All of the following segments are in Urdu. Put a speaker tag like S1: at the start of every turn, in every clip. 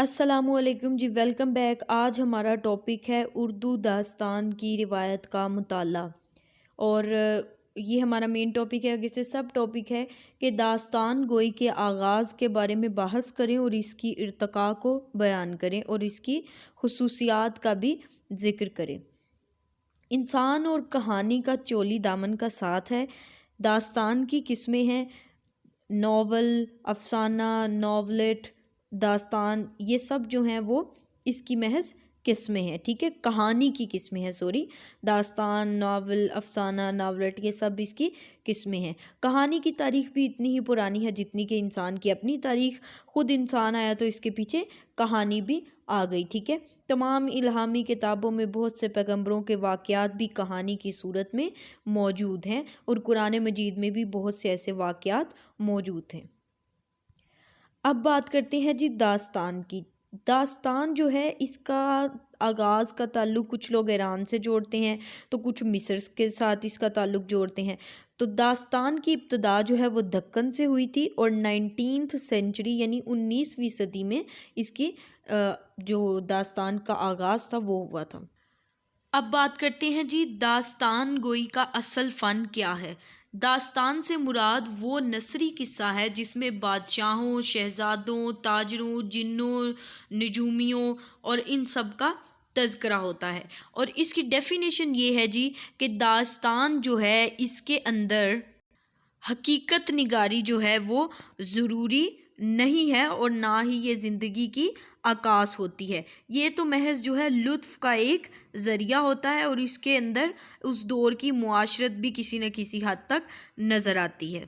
S1: السلام علیکم جی، ویلکم بیک۔ آج ہمارا ٹاپک ہے اردو داستان کی روایت کا مطالعہ، اور یہ ہمارا مین ٹاپک ہے۔ آگے سے سب ٹاپک ہے کہ داستان گوئی کے آغاز کے بارے میں بحث کریں اور اس کی ارتقاء کو بیان کریں اور اس کی خصوصیات کا بھی ذکر کریں۔ انسان اور کہانی کا چولی دامن کا ساتھ ہے۔ داستان کی قسمیں ہیں: ناول، افسانہ، ناولٹ، داستان، یہ سب جو ہیں وہ اس کی محض قسمیں ہیں، ٹھیک ہے، کہانی کی قسمیں ہیں، داستان، ناول، افسانہ، ناولٹ، یہ سب اس کی قسمیں ہیں۔ کہانی کی تاریخ بھی اتنی ہی پرانی ہے جتنی کہ انسان کی اپنی تاریخ۔ خود انسان آیا تو اس کے پیچھے کہانی بھی آ گئی، ٹھیک ہے۔ تمام الہامی کتابوں میں بہت سے پیغمبروں کے واقعات بھی کہانی کی صورت میں موجود ہیں، اور قرآن مجید میں بھی بہت سے ایسے واقعات موجود ہیں۔ اب بات کرتے ہیں جی داستان کی۔ داستان جو ہے اس کا آغاز کا تعلق کچھ لوگ ایران سے جوڑتے ہیں تو کچھ مصر کے ساتھ اس کا تعلق جوڑتے ہیں۔ تو داستان کی ابتدا جو ہے وہ دکن سے ہوئی تھی، اور 19th سینچری یعنی 19ویں صدی میں اس کی جو داستان کا آغاز تھا وہ ہوا تھا۔ اب بات کرتے ہیں جی داستان گوئی کا اصل فن کیا ہے۔ داستان سے مراد وہ نثری قصہ ہے جس میں بادشاہوں، شہزادوں، تاجروں، جنوں، نجومیوں اور ان سب کا تذکرہ ہوتا ہے۔ اور اس کی ڈیفینیشن یہ ہے جی کہ داستان جو ہے اس کے اندر حقیقت نگاری جو ہے وہ ضروری نہیں ہے، اور نہ ہی یہ زندگی کی عکاس ہوتی ہے۔ یہ تو محض جو ہے لطف کا ایک ذریعہ ہوتا ہے، اور اس کے اندر اس دور کی معاشرت بھی کسی نہ کسی حد تک نظر آتی ہے۔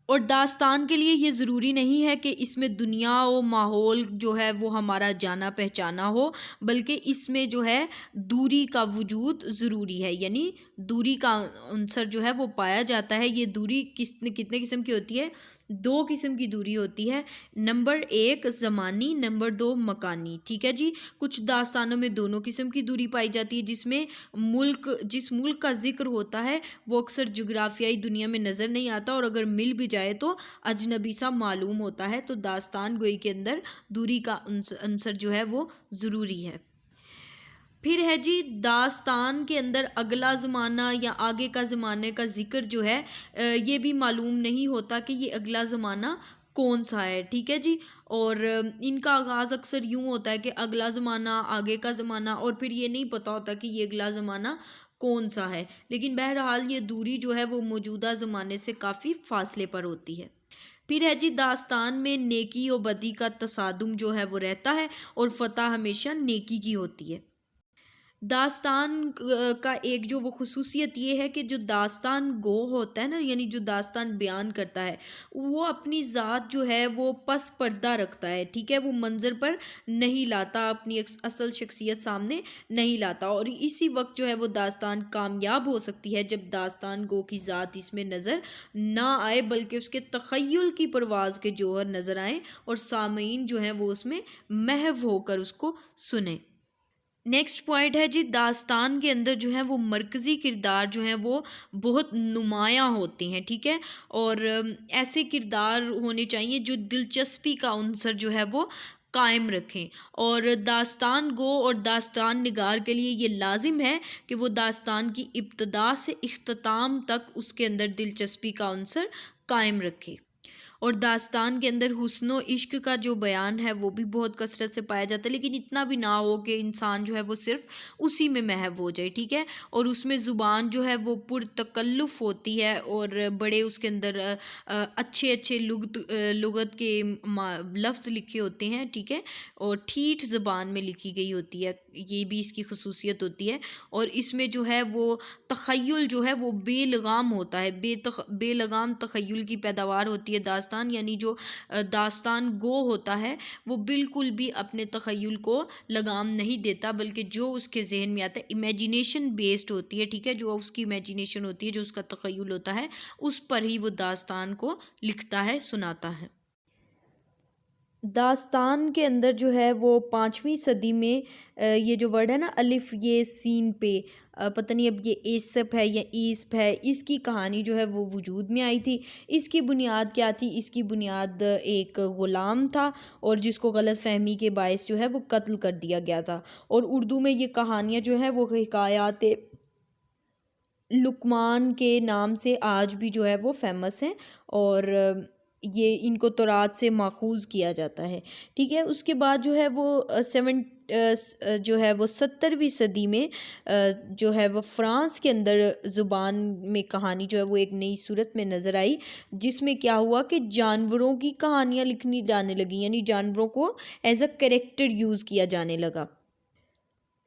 S1: اور داستان کے لیے یہ ضروری نہیں ہے کہ اس میں دنیا و ماحول جو ہے وہ ہمارا جانا پہچانا ہو، بلکہ اس میں جو ہے دوری کا وجود ضروری ہے، یعنی دوری کا عنصر جو ہے وہ پایا جاتا ہے۔ یہ دوری کتنے قسم کی ہوتی ہے؟ 2 قسم کی دوری ہوتی ہے۔ نمبر 1 زمانی، نمبر 2 مکانی، ٹھیک ہے جی۔ کچھ داستانوں میں دونوں قسم کی دوری پائی جاتی ہے، جس ملک کا ذکر ہوتا ہے وہ اکثر جغرافیائی دنیا میں نظر نہیں آتا، اور اگر مل بھی جائے تو اجنبی سا معلوم ہوتا ہے۔ تو داستان گوئی کے اندر دوری کا عنصر جو ہے وہ ضروری ہے۔ پھر ہے جی داستان کے اندر اگلا زمانہ یا آگے کا زمانے کا ذکر جو ہے یہ بھی معلوم نہیں ہوتا کہ یہ اگلا زمانہ کون سا ہے، ٹھیک ہے جی۔ اور ان کا آغاز اکثر یوں ہوتا ہے کہ اگلا زمانہ، آگے کا زمانہ، اور پھر یہ نہیں پتہ ہوتا کہ یہ اگلا زمانہ کون سا ہے، لیکن بہرحال یہ دوری جو ہے وہ موجودہ زمانے سے کافی فاصلے پر ہوتی ہے۔ پھر ہے جی داستان میں نیکی و بدی کا تصادم جو ہے وہ رہتا ہے، اور فتح ہمیشہ نیکی کی ہوتی ہے۔ داستان کا ایک جو وہ خصوصیت یہ ہے کہ جو داستان گو ہوتا ہے نا، یعنی جو داستان بیان کرتا ہے، وہ اپنی ذات جو ہے وہ پس پردہ رکھتا ہے، ٹھیک ہے، وہ منظر پر نہیں لاتا، اپنی اصل شخصیت سامنے نہیں لاتا، اور اسی وقت جو ہے وہ داستان کامیاب ہو سکتی ہے جب داستان گو کی ذات اس میں نظر نہ آئے، بلکہ اس کے تخیل کی پرواز کے جوہر نظر آئیں، اور سامعین جو ہیں وہ اس میں محو ہو کر اس کو سنیں۔ نیکسٹ پوائنٹ ہے جی داستان کے اندر جو ہے وہ مرکزی کردار جو ہیں وہ بہت نمایاں ہوتے ہیں، ٹھیک ہے، اور ایسے کردار ہونے چاہیے جو دلچسپی کا عنصر جو ہے وہ قائم رکھیں، اور داستان گو اور داستان نگار کے لیے یہ لازم ہے کہ وہ داستان کی ابتدا سے اختتام تک اس کے اندر دلچسپی کا عنصر قائم رکھے۔ اور داستان کے اندر حسن و عشق کا جو بیان ہے وہ بھی بہت کثرت سے پایا جاتا ہے، لیکن اتنا بھی نہ ہو کہ انسان جو ہے وہ صرف اسی میں محو ہو جائے، ٹھیک ہے، اور اس میں زبان جو ہے وہ پرتکلف ہوتی ہے، اور بڑے اس کے اندر اچھے اچھے لغت کے لفظ لکھے ہوتے ہیں، ٹھیک ہے، اور ٹھیٹھ زبان میں لکھی گئی ہوتی ہے، یہ بھی اس کی خصوصیت ہوتی ہے۔ اور اس میں جو ہے وہ تخیل جو ہے وہ بے لگام ہوتا ہے، بے لگام تخیل کی پیداوار ہوتی ہے داستان، یعنی جو داستان گو ہوتا ہے وہ بالکل بھی اپنے تخیل کو لگام نہیں دیتا، بلکہ جو اس کے ذہن میں آتا ہے امیجینیشن بیسڈ ہوتی ہے، ٹھیک ہے، جو اس کی امیجینیشن ہوتی ہے، جو اس کا تخیل ہوتا ہے، اس پر ہی وہ داستان کو لکھتا ہے، سناتا ہے۔ داستان کے اندر جو ہے وہ 5ویں صدی میں یہ جو ورڈ ہے نا الف یہ سین پہ، پتہ نہیں اب یہ ایسپ ہے یا ایسپ ہے، اس کی کہانی جو ہے وہ وجود میں آئی تھی۔ اس کی بنیاد کیا تھی؟ اس کی بنیاد ایک غلام تھا اور جس کو غلط فہمی کے باعث جو ہے وہ قتل کر دیا گیا تھا، اور اردو میں یہ کہانیاں جو ہیں وہ حکایات لقمان کے نام سے آج بھی جو ہے وہ فیمس ہیں، اور یہ ان کو تورات سے ماخوذ کیا جاتا ہے، ٹھیک ہے۔ اس کے بعد جو ہے وہ جو ہے وہ 17ویں صدی میں جو ہے وہ فرانس کے اندر زبان میں کہانی جو ہے وہ ایک نئی صورت میں نظر آئی، جس میں کیا ہوا کہ جانوروں کی کہانیاں لکھنی جانے لگیں، یعنی جانوروں کو ایز اے کریکٹر یوز کیا جانے لگا۔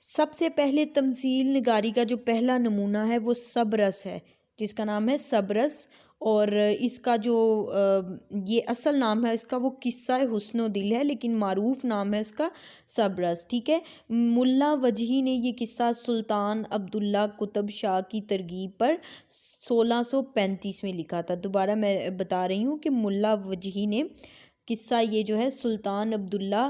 S1: سب سے پہلے تمثیل نگاری کا جو پہلا نمونہ ہے وہ سبرس ہے، جس کا نام ہے سبرس، اور اس کا جو یہ اصل نام ہے اس کا وہ قصہ حسن و دل ہے، لیکن معروف نام ہے اس کا سبرس، ٹھیک ہے۔ ملا وجہی نے یہ قصہ سلطان عبداللہ قطب شاہ کی ترغیب پر 1635 میں لکھا تھا۔ دوبارہ میں بتا رہی ہوں کہ ملا وجہی نے قصہ یہ جو ہے سلطان عبداللہ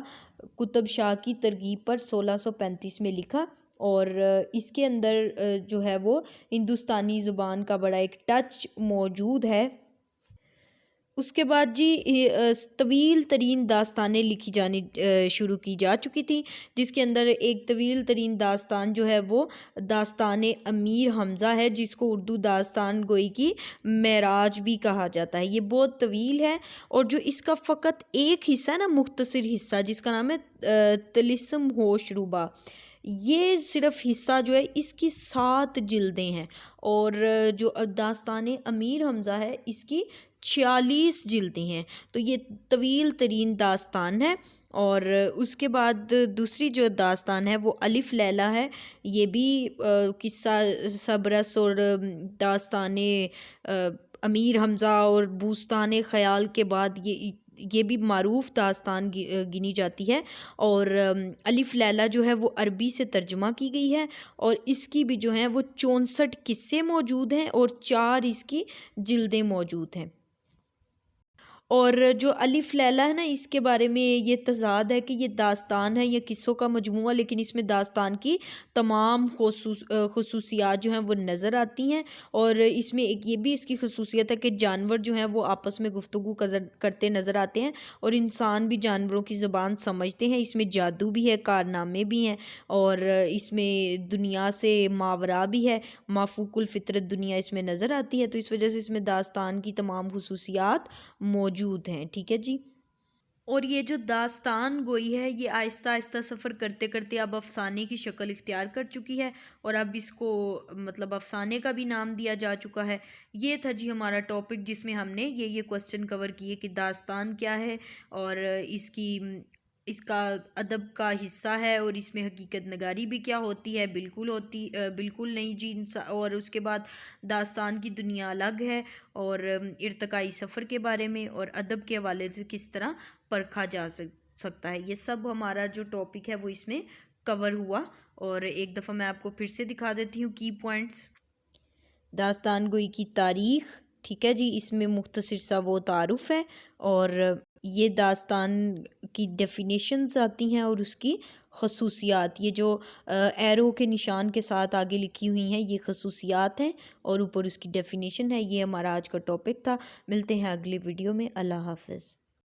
S1: قطب شاہ کی ترغیب پر 1635 میں لکھا، اور اس کے اندر جو ہے وہ ہندوستانی زبان کا بڑا ایک ٹچ موجود ہے۔ اس کے بعد جی طویل ترین داستانیں لکھی جانی شروع کی جا چکی تھیں، جس کے اندر ایک طویل ترین داستان جو ہے وہ داستان امیر حمزہ ہے، جس کو اردو داستان گوئی کی معراج بھی کہا جاتا ہے۔ یہ بہت طویل ہے، اور جو اس کا فقط ایک حصہ ہے نا، مختصر حصہ جس کا نام ہے طلسم ہوش روبا، یہ صرف حصہ جو ہے اس کی 7 جلدیں ہیں، اور جو داستان امیر حمزہ ہے اس کی 46 جلدیں ہیں، تو یہ طویل ترین داستان ہے۔ اور اس کے بعد دوسری جو داستان ہے وہ الف لیلہ ہے، یہ بھی قصہ سبرس اور داستان امیر حمزہ اور بوستان خیال کے بعد یہ بھی معروف داستان گنی جاتی ہے، اور الف لیلہ جو ہے وہ عربی سے ترجمہ کی گئی ہے، اور اس کی بھی جو ہیں وہ 64 قصے موجود ہیں اور 4 اس کی جلدیں موجود ہیں۔ اور جو الف لیلہ ہے نا، اس کے بارے میں یہ تضاد ہے کہ یہ داستان ہے، یہ قصوں کا مجموعہ، لیکن اس میں داستان کی تمام خصوصیات جو ہیں وہ نظر آتی ہیں، اور اس میں ایک یہ بھی اس کی خصوصیت ہے کہ جانور جو ہیں وہ آپس میں گفتگو کرتے نظر آتے ہیں، اور انسان بھی جانوروں کی زبان سمجھتے ہیں۔ اس میں جادو بھی ہے، کارنامے بھی ہیں، اور اس میں دنیا سے ماورا بھی ہے، مافوق الفطرت دنیا اس میں نظر آتی ہے، تو اس وجہ سے اس میں داستان کی تمام خصوصیات موجود ہیں، ٹھیک ہے جی۔ اور یہ جو داستان گوئی ہے یہ آہستہ آہستہ سفر کرتے کرتے اب افسانے کی شکل اختیار کر چکی ہے، اور اب اس کو مطلب افسانے کا بھی نام دیا جا چکا ہے۔ یہ تھا جی ہمارا ٹاپک، جس میں ہم نے یہ کوسچن کور کیے کہ داستان کیا ہے، اور اس کا ادب کا حصہ ہے، اور اس میں حقیقت نگاری بھی کیا ہوتی ہے، بالکل نہیں جی، اور اس کے بعد داستان کی دنیا الگ ہے، اور ارتقائی سفر کے بارے میں اور ادب کے حوالے سے کس طرح پرکھا جا سکتا ہے، یہ سب ہمارا جو ٹاپک ہے وہ اس میں کور ہوا۔ اور ایک دفعہ میں آپ کو پھر سے دکھا دیتی ہوں کی پوائنٹس۔ داستان گوئی کی تاریخ، ٹھیک ہے جی، اس میں مختصر سا وہ تعارف ہے، اور یہ داستان کی ڈیفینیشنز آتی ہیں اور اس کی خصوصیات، یہ جو ایرو کے نشان کے ساتھ آگے لکھی ہوئی ہیں یہ خصوصیات ہیں، اور اوپر اس کی ڈیفینیشن ہے۔ یہ ہمارا آج کا ٹاپک تھا، ملتے ہیں اگلی ویڈیو میں، اللہ حافظ۔